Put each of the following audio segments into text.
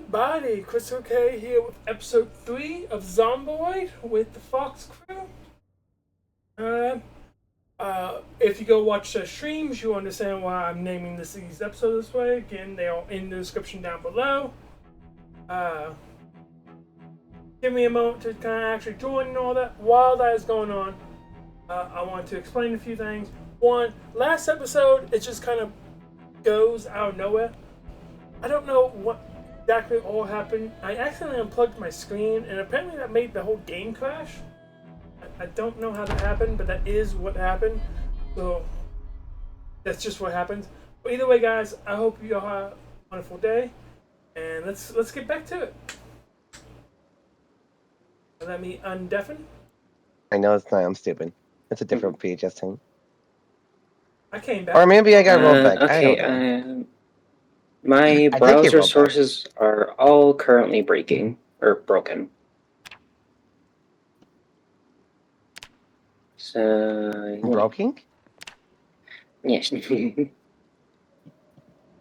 everybody, Crystal K here with episode 3 of Zomboid with the Fox crew. Uh, if you go watch the streams, you understand why I'm naming these episodes this way. Again, they are in the description down below. Uh, Give me a moment to kind of actually join and all that. While that is going on, I want to explain a few things. One, last episode, it just kind of goes out of nowhere. I don't know what exactly all happened. I accidentally unplugged my screen, and apparently that made the whole game crash. I don't know how that happened, but that is what happened. So that's just what happens. But either way, guys, I hope you all have a wonderful day, and let's get back to it. Let me undeafen. I know it's not. I'm stupid. It's a different VHS thing. I came back. Or maybe I got rolled back. I Okay, don't know. my I did get browser rolled back. sources are all currently breaking or broken. So Broken? yes.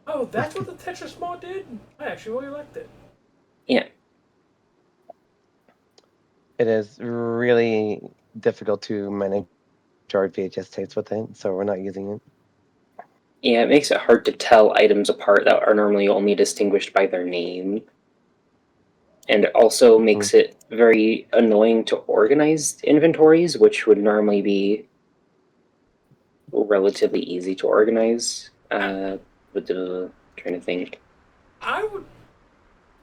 Oh, that's what the Tetris mod did? I actually really liked it. Yeah. It is really difficult to manage our VHS tapes with it, so we're not using it. Yeah, it makes it hard to tell items apart that are normally only distinguished by their name. And it also makes it very annoying to organize inventories, which would normally be relatively easy to organize. With the trying to think. I would.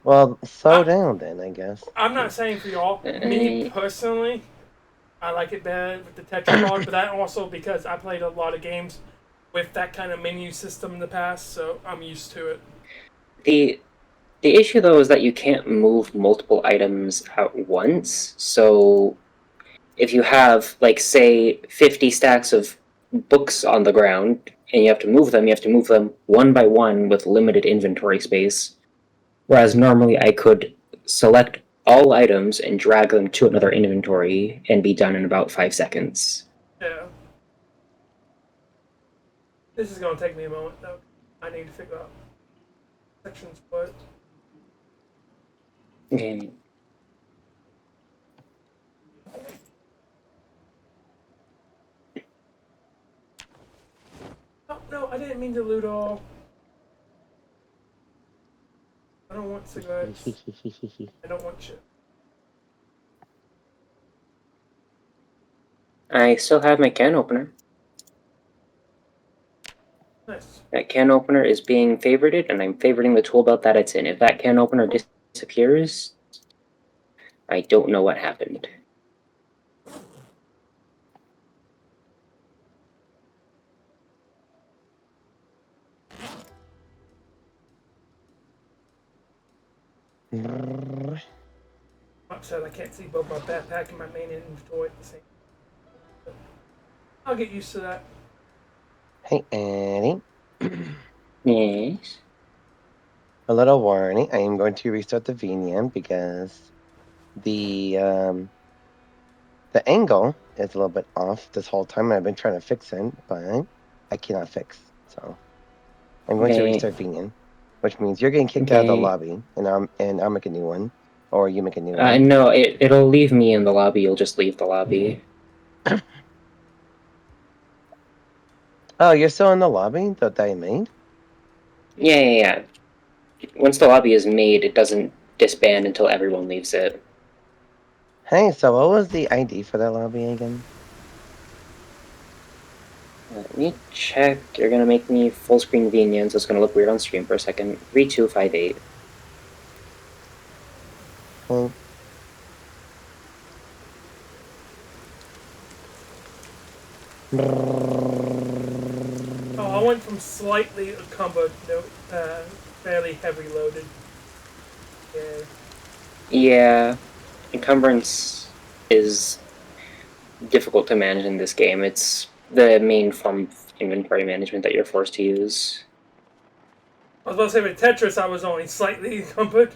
Well, slow down then, I guess. I'm not saying for y'all. Me personally, I like it better with the Tetris mod, but that also because I played a lot of games with that kind of menu system in the past, so I'm used to it. The issue though is that you can't move multiple items at once. So if you have like say 50 stacks of books on the ground and you have to move them one by one with limited inventory space. Whereas normally I could select all items and drag them to another inventory and be done in about 5 seconds. Yeah. This is gonna take me a moment though. I need to figure out section split. Okay. Oh no, I didn't mean to loot all. I don't want cigarettes. I don't want shit. I still have my can opener. Nice. That can opener is being favorited, and I'm favoriting the tool belt that it's in. If that can opener disappears, I don't know what happened. I'm upset I can't see both my backpack and my main inventory at the same time. I'll get used to that. Hey, Annie. Yes. A little warning. I am going to restart the VNM because the angle is a little bit off this whole time. I've been trying to fix it, but I cannot fix. So I'm going to restart VNM, which means you're getting kicked out of the lobby, and I'll make a new one, or you make a new one. No, it'll leave me in the lobby. You'll just leave the lobby. Oh, you're still in the lobby that I made? Yeah. Once the lobby is made, it doesn't disband until everyone leaves it. Hey, so what was the ID for that lobby again? Let me check. You're gonna make me full screen VNN, so it's gonna look weird on stream for a second. 3258. Oh, I went from slightly encumbered to fairly heavy loaded. Yeah. Yeah, encumbrance is difficult to manage in this game. It's the main form of inventory management that you're forced to use. I was about to say with Tetris, I was only slightly encumbered.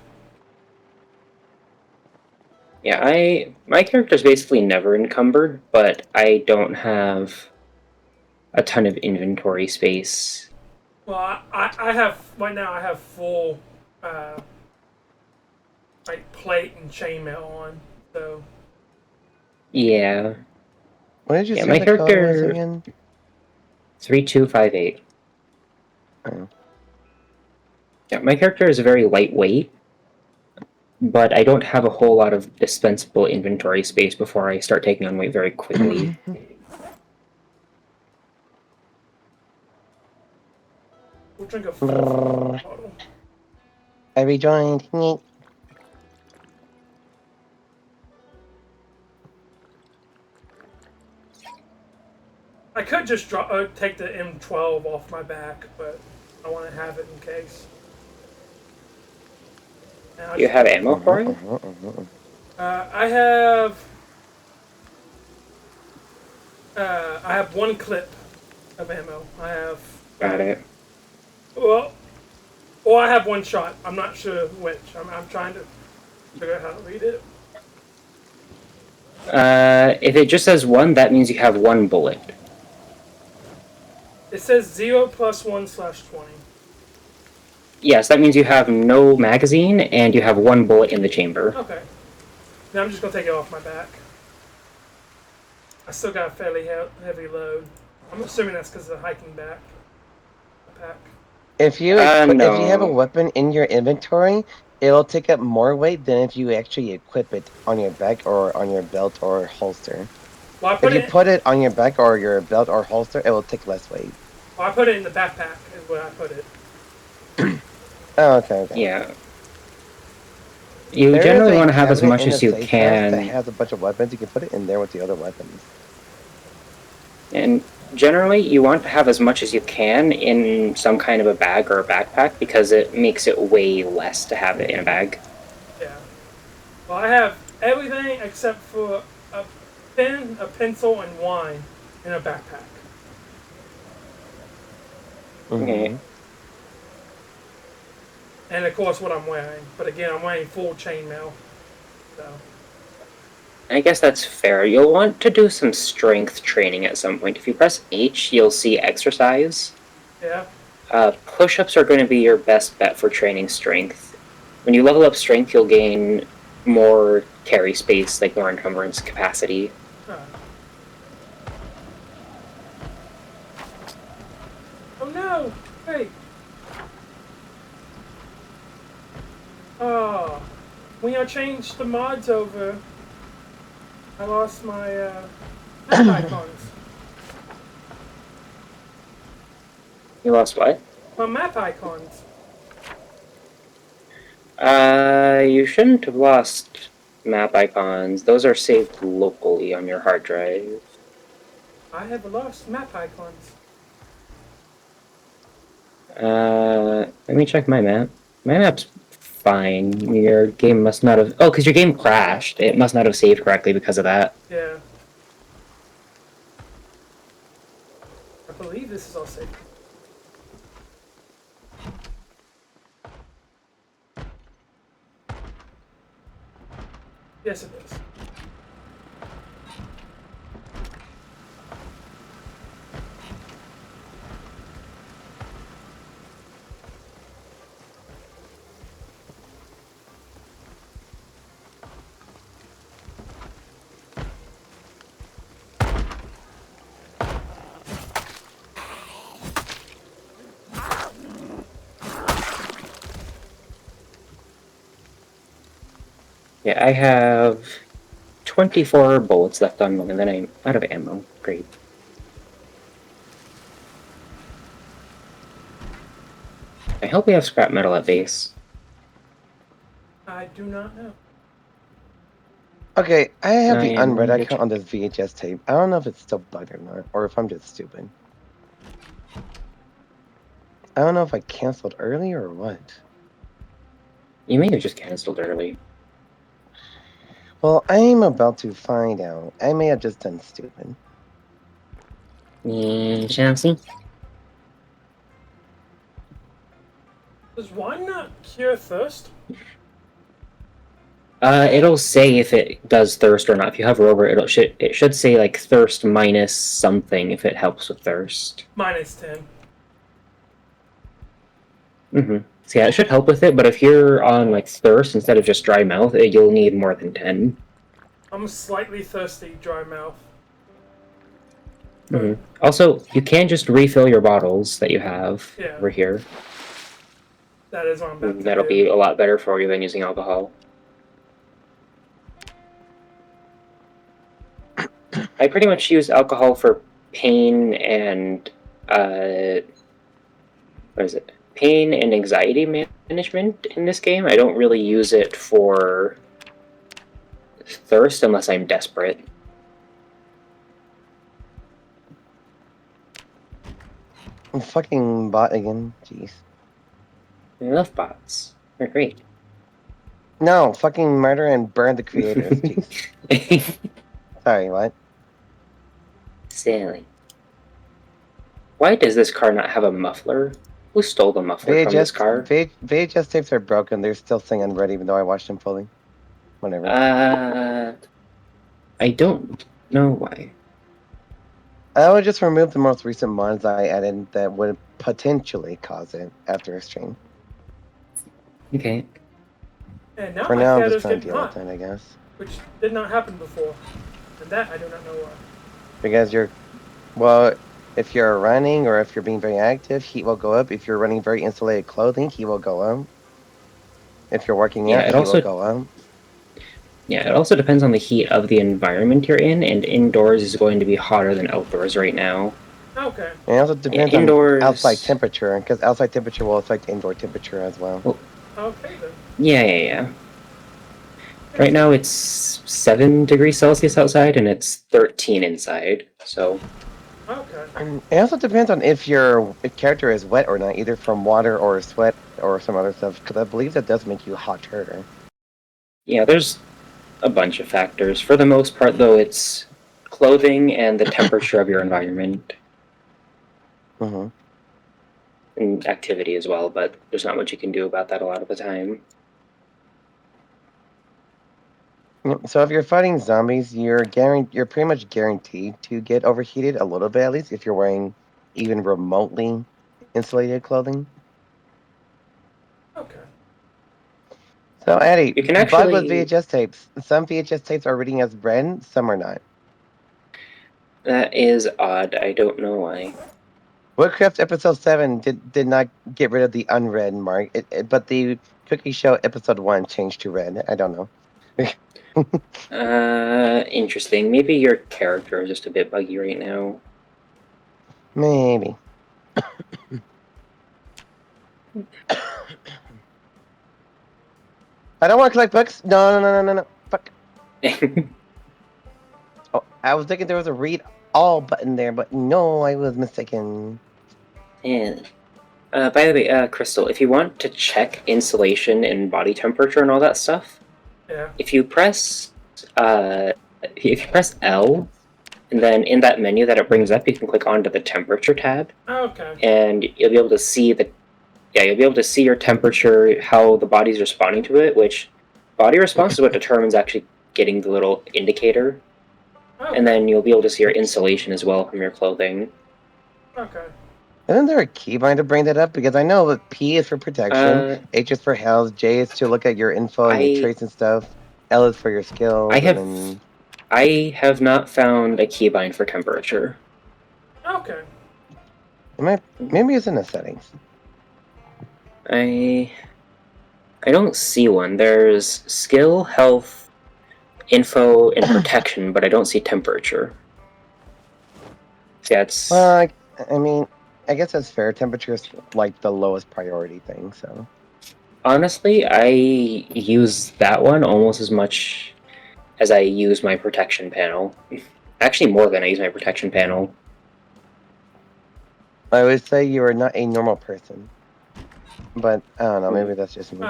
Yeah, my character's basically never encumbered, but I don't have a ton of inventory space. Well, I have right now. I have full like plate and chainmail on. So Yeah. What did you Yeah, say my the code was character again? 3258. Oh. Yeah, my character is very lightweight, but I don't have a whole lot of dispensable inventory space before I start taking on weight very quickly. we'll drink a full bottle. I rejoined. I could just take the M12 off my back, but I want to have it in case. You have ammo for it? I have one clip of ammo. I have. Got it. Well, I have one shot. I'm not sure which. I'm trying to figure out how to read it. If it just says one, that means you have one bullet. It says 0 + 1/20. Yes, that means you have no magazine and you have one bullet in the chamber. Okay. Now I'm just gonna take it off my back. I still got a fairly heavy load. I'm assuming that's because of the hiking back pack. If you no. if you have a weapon in your inventory, it'll take up more weight than if you actually equip it on your back or on your belt or holster. Well, If you put it on your back or your belt or holster, it will take less weight. Well, I put it in the backpack. Is where I put it. Oh, okay. Yeah. You generally want to have as much as you can. That has a bunch of weapons. You can put it in there with the other weapons. And generally, you want to have as much as you can in some kind of a bag or a backpack because it makes it way less to have it in a bag. Yeah. Well, I have everything except for a pen, a pencil, and wine in a backpack. Okay. And of course, what I'm wearing. But again, I'm wearing full chainmail. So. I guess that's fair. You'll want to do some strength training at some point. If you press H, you'll see exercise. Yeah. Push-ups are going to be your best bet for training strength. When you level up strength, you'll gain more carry space, like more encumbrance capacity. Oh no! Hey! Oh, when I changed the mods over, I lost my map icons. You lost what? My map icons. You shouldn't have lost map icons. Those are saved locally on your hard drive. I have lost map icons. Let me check my map. My map's fine. Your game must not have... Oh, because your game crashed. It must not have saved correctly because of that. Yeah. I believe this is all saved. Yes, it is. Yeah, I have 24 bullets left on me, and then I'm out of ammo. Great. I hope we have scrap metal at base. I do not know. Okay, I have the unread account on this VHS tape. I don't know if it's still bugged or not, or if I'm just stupid. I don't know if I canceled early or what. You may have just canceled early. Well, I'm about to find out. I may have just done stupid. Shall see? Does wine not cure thirst? It'll say if it does thirst or not. If you hover over it, it should say like thirst minus something if it helps with thirst. -10. So yeah, it should help with it, but if you're on like thirst instead of just dry mouth, you'll need more than 10. I'm slightly thirsty, dry mouth. Also, you can just refill your bottles that you have over here. That is what I'm about to That'll do. be a lot better for you than using alcohol. I pretty much use alcohol for pain and what is it? Pain and anxiety management in this game. I don't really use it for thirst unless I'm desperate. I'm fucking bot again. Jeez. I love bots. They're great. No, fucking murder and burn the creators. Jeez. Sorry, what? Silly. Why does this car not have a muffler? Who stole the muffler from this car? VHS tapes are broken. They're still singing red even though I watched them fully. Whatever. I don't know why. I would just remove the most recent mods I added that would potentially cause it after a stream. Okay. And now For my now, I'm cat just is trying to getting deal hot, with it, I guess. which did not happen before. And that I do not know why. Because well, if you're running or if you're being very active, heat will go up. If you're running very insulated clothing, heat will go up. If you're working out, heat will go up. Yeah, it also depends on the heat of the environment you're in, and indoors is going to be hotter than outdoors right now. Okay. And it also depends on outside temperature, because outside temperature will affect indoor temperature as well. Okay then. Yeah. Right now it's 7 degrees Celsius outside, and it's 13 inside, so... Okay. And it also depends on if your character is wet or not, either from water or sweat or some other stuff, because I believe that does make you hotter. Yeah, there's a bunch of factors. For the most part, though, it's clothing and the temperature of your environment. And activity as well, but there's not much you can do about that a lot of the time. So if you're fighting zombies, you're pretty much guaranteed to get overheated a little bit, at least if you're wearing even remotely insulated clothing. Okay. So Eddie, you can actually... bug with VHS tapes. Some VHS tapes are reading as red, some are not. That is odd. I don't know why. Woodcraft episode 7 did not get rid of the unread mark, but the Cookie Show episode 1 changed to red. I don't know. Interesting. Maybe your character is just a bit buggy right now. Maybe. I don't want to collect books. No. Fuck. Oh, I was thinking there was a read all button there, but no, I was mistaken. Yeah. By the way, Crystal, if you want to check insulation and body temperature and all that stuff, if you press L, and then in that menu that it brings up, you can click onto the temperature tab. Okay. And you'll be able to see you'll be able to see your temperature, how the body's responding to it, which body response is what determines actually getting the little indicator. Okay. And then you'll be able to see your insulation as well from your clothing. Okay. Isn't there a keybind to bring that up? Because I know that P is for protection, H is for health, J is to look at your info and your traits and stuff, L is for your skills. I have not found a keybind for temperature. Okay. Maybe it's in the settings. I don't see one. There's skill, health, info, and protection, but I don't see temperature. Yeah, it's... Well, I mean, I guess that's fair. Temperature is like the lowest priority thing, so... Honestly, I use that one almost as much as I use my protection panel. Actually, more than I use my protection panel. I would say you are not a normal person. But, I don't know, maybe that's just me.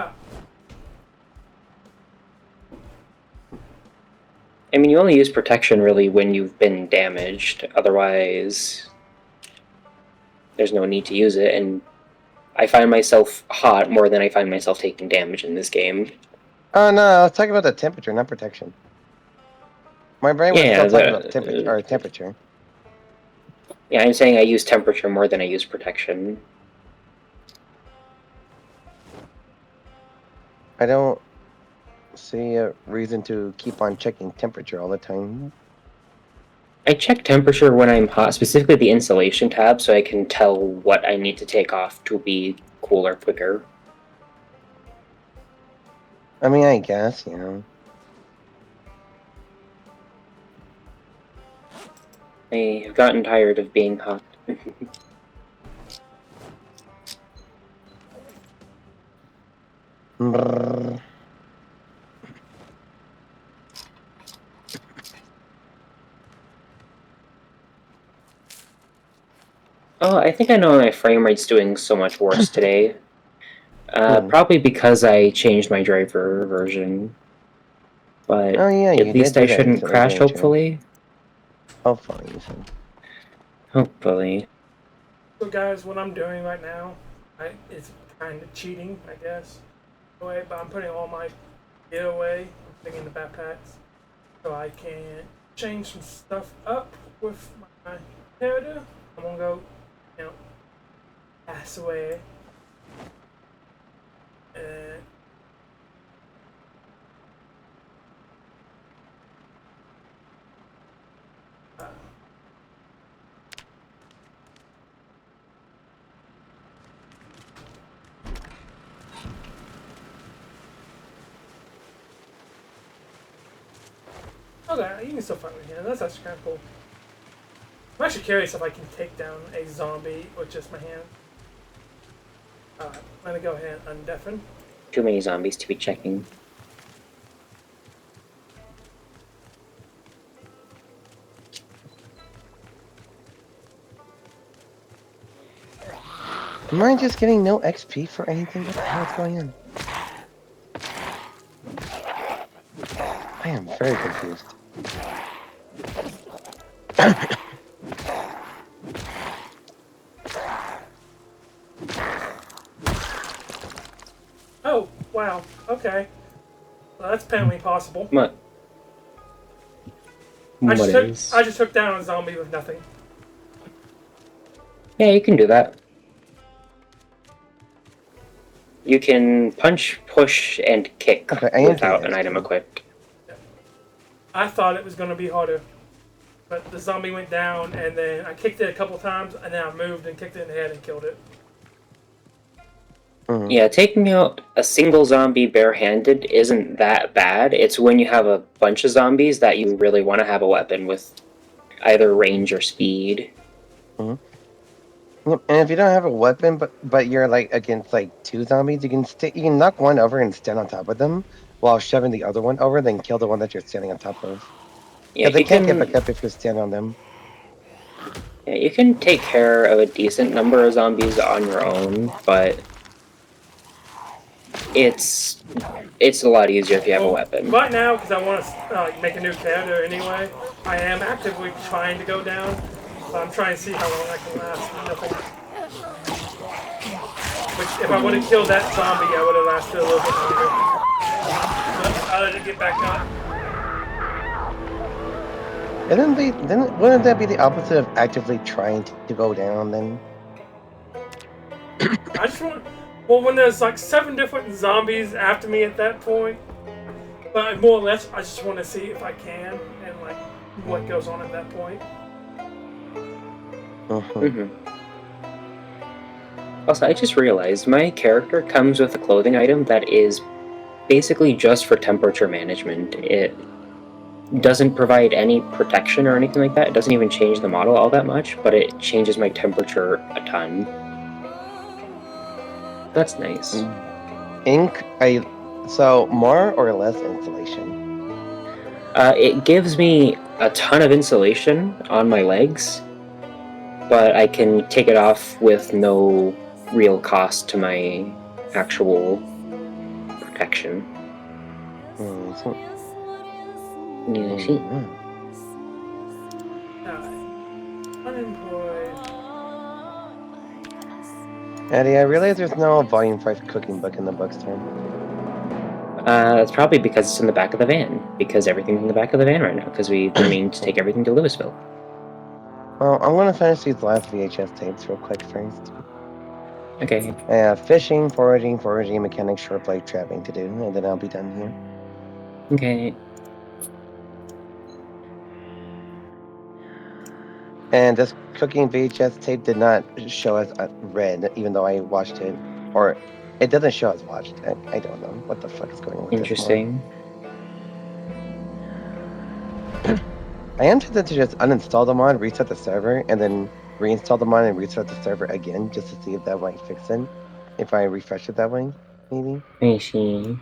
I mean, you only use protection, really, when you've been damaged. Otherwise, there's no need to use it, and I find myself hot more than I find myself taking damage in this game. Oh, no, I was talking about the temperature, not protection. My brain was still talking about temperature. Yeah, I'm saying I use temperature more than I use protection. I don't see a reason to keep on checking temperature all the time. I check temperature when I'm hot, specifically the insulation tab, so I can tell what I need to take off to be cooler quicker. I mean, I guess, you know. I have gotten tired of being hot. Brrr. Oh, I think I know why my frame rate's doing so much worse today. Hmm. Probably because I changed my driver version. But Oh yeah, you at did least do I that shouldn't recently, crash, didn't you? hopefully. Hopefully, you said. Hopefully. So guys, what I'm doing right now, it's kind of cheating, I guess. Away, but I'm putting all my gear away, I'm putting in the backpacks, so I can change some stuff up with my character. I'm gonna go, you know, pass away. And uh, okay, you can still find me here. That's actually kind of cool. I'm actually curious if I can take down a zombie with just my hand. Alright, let me go ahead and undeafen. Too many zombies to be checking. Am I just getting no XP for anything? What the hell is going on? I am very confused. Oh, wow, okay. Well, that's apparently possible. What? I What is? just took down a zombie with nothing. Yeah, you can do that. You can punch, push, and kick Okay, I am without getting an item XP. equipped. I thought it was going to be harder, but the zombie went down, and then I kicked it a couple times, and then I moved and kicked it in the head and killed it. Mm-hmm. Yeah, taking out a single zombie barehanded isn't that bad. It's when you have a bunch of zombies that you really want to have a weapon with either range or speed. Mm-hmm. Yep. And if you don't have a weapon, but you're like against like two zombies, you can knock one over and stand on top of them while shoving the other one over, then kill the one that you're standing on top of. Yeah, Because they you can't get can. back up if you stand on them. Yeah, you can take care of a decent number of zombies on your own, but it's a lot easier if you have a weapon. Right now, because I want to make a new character anyway, I am actively trying to go down. So I'm trying to see how long I can last with nothing. Which, if I would have killed that zombie, I would have lasted a little bit longer. But I let it get back up. Then wouldn't that be the opposite of actively trying to go down then? I just want. Well, when there's like 7 different zombies after me at that point, but more or less, I just want to see if I can and like what goes on at that point. Mm-hmm. Also, I just realized my character comes with a clothing item that is basically just for temperature management. It doesn't provide any protection or anything like that. It doesn't even change the model all that much, but it changes my temperature a ton. That's nice. So more or less insulation. It gives me a ton of insulation on my legs, but I can take it off with no real cost to my actual protection. Yeah, see. Unemployed. Eddie, I realize there's no volume 5 cooking book in the bookstore. That's probably because it's in the back of the van, because everything's in the back of the van right now, because we've been meaning to take everything to Louisville. Well, I'm gonna finish these last VHS tapes real quick first. Okay. Fishing, foraging, mechanics, short blade, trapping to do, and then I'll be done here. Okay. And this cooking VHS tape did not show as red, even though I watched it. Or it doesn't show as watched. I don't know what the fuck is going on with Interesting. this mod. I am tempted to just uninstall the mod, reset the server, and then reinstall the mod and restart the server again, just to see if that might fix it. If I refresh it that way, maybe. I see.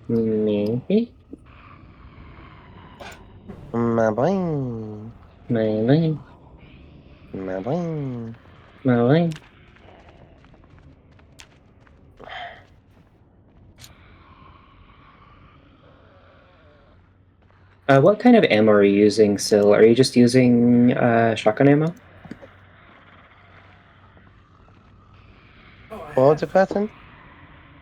Maybe. My boing. Maybe. My boing. Maybe. What kind of ammo are you using, Sil? Are you just using shotgun ammo? Oh, I What was have. the question?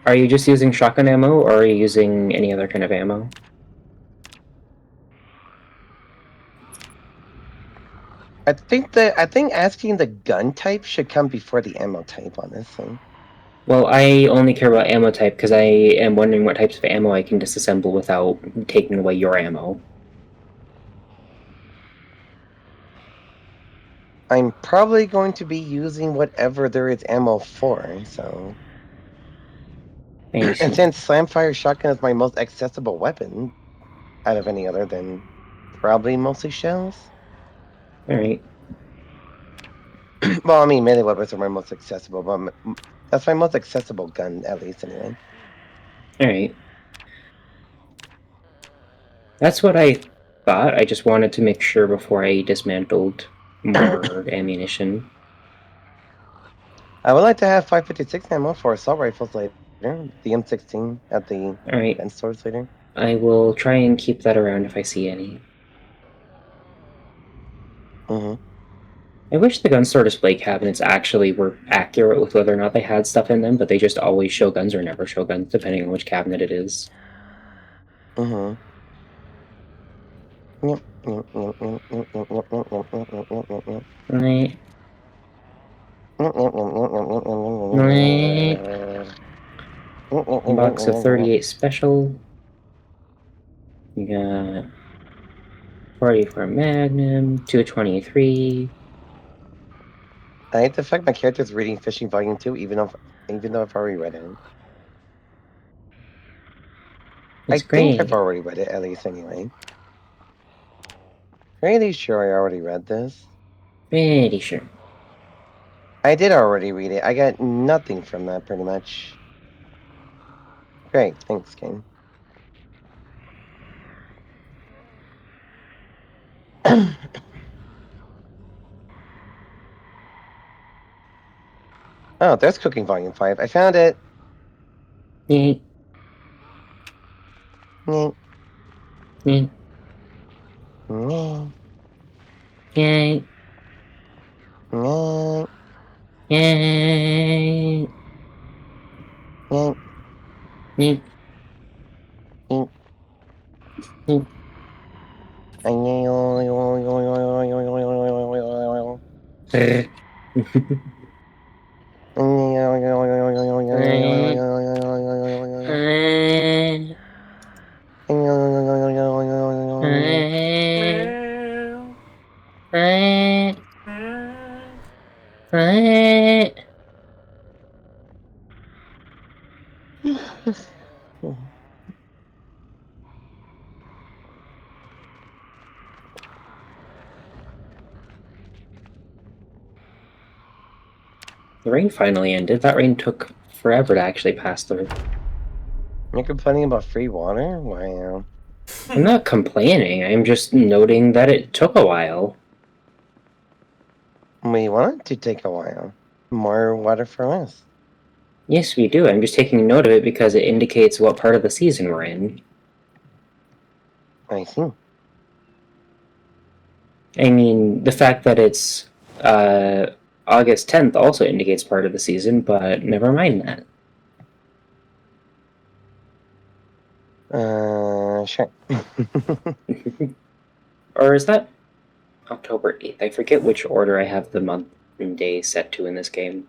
Are you just using shotgun ammo, or are you using any other kind of ammo? I think asking the gun type should come before the ammo type, honestly. Well, I only care about ammo type because I am wondering what types of ammo I can disassemble without taking away your ammo. I'm probably going to be using whatever there is ammo for, so. And since Slamfire Shotgun is my most accessible weapon, out of any other, then probably mostly shells. Alright. Well, I mean, melee weapons are my most accessible, but that's my most accessible gun, at least, anyway. Alright. That's what I thought. I just wanted to make sure before I dismantled more ammunition. I would like to have 556 ammo for assault rifles later. The M16 at the Alright. gun stores later. I will try and keep that around if I see any. Mm-hmm. I wish the gun store display cabinets actually were accurate with whether or not they had stuff in them, but they just always show guns or never show guns, depending on which cabinet it is. Mm-hmm. Yep. Right. Right. Box of 38 special. You got 44 Magnum, 223. I hate the fact my character's reading Fishing Volume 2, even though I've already read it. It's I think I've great. already read it, at least anyway. Pretty sure I already read this. Pretty sure. I did already read it. I got nothing from that, pretty much. Great, thanks, game. Oh, there's Cooking Volume 5. I found it. Yeet. Yeet. Yeet. Yeet. Yeet. Yeet. Yeet. Yeet. Yeet. Yeet. Yeet. Brr. Meow. Meow. The rain finally ended. That rain took forever to actually pass through. You're complaining about free water? Wow. I'm not complaining. I'm just noting that it took a while. We want it to take a while. More water for us. Yes, we do. I'm just taking note of it because it indicates what part of the season we're in. I see. I mean, the fact that it's August 10th also indicates part of the season, but never mind that. Sure. Or is that October 8th? I forget which order I have the month day set to in this game.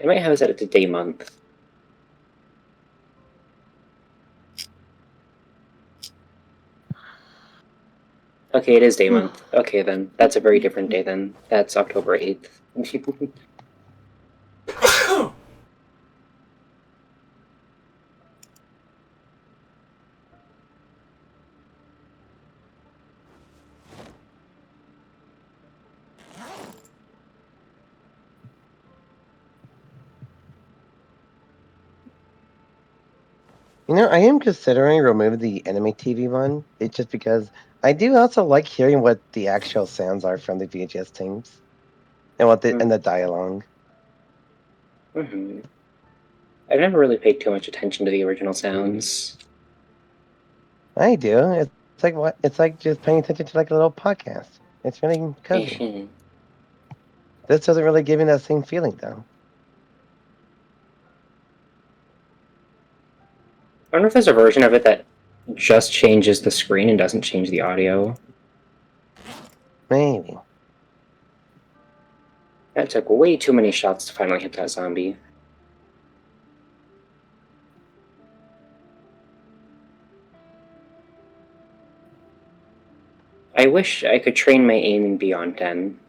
I might have it set to day month. Okay, it is day month. Okay, then. That's a very different day then. That's October 8th. You know, I am considering removing the enemy TV one. It's just because I do also like hearing what the actual sounds are from the VHS tapes and and the dialogue. Mm-hmm. I've never really paid too much attention to the original sounds. I do. It's like what? It's like just paying attention to like a little podcast. It's really cozy. This doesn't really give me that same feeling though. I wonder if there's a version of it that just changes the screen and doesn't change the audio. Maybe. That took way too many shots to finally hit that zombie. I wish I could train my aim beyond 10.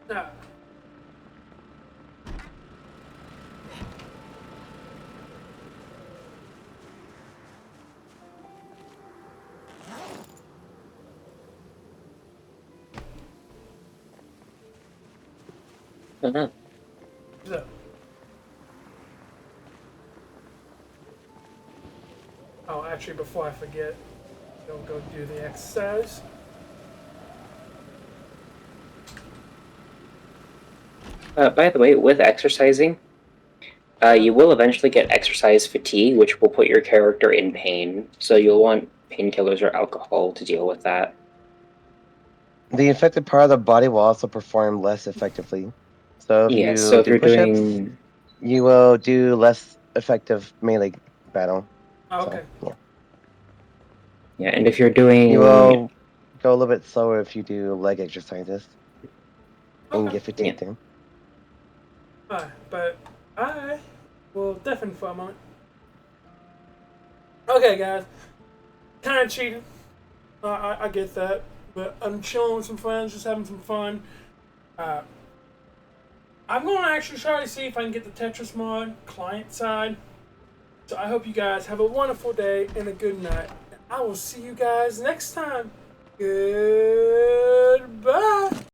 Nah. Uh-huh. So. Oh, actually, before I forget, don't go do the exercise. By the way, with exercising, you will eventually get exercise fatigue, which will put your character in pain. So you'll want painkillers or alcohol to deal with that. The infected part of the body will also perform less effectively. So if Yeah, you so if do you're push-ups, doing... you will do less effective melee battle. Oh, So, okay. yeah. Yeah, and if you're doing... You will go a little bit slower if you do leg exercises. And Okay. get fatigued too. Alright, but I will deafen for a moment. Okay, guys. Kind of cheating. I get that. But I'm chilling with some friends, just having some fun. I'm going to actually try to see if I can get the Tetris mod client side. So I hope you guys have a wonderful day and a good night. And I will see you guys next time. Goodbye.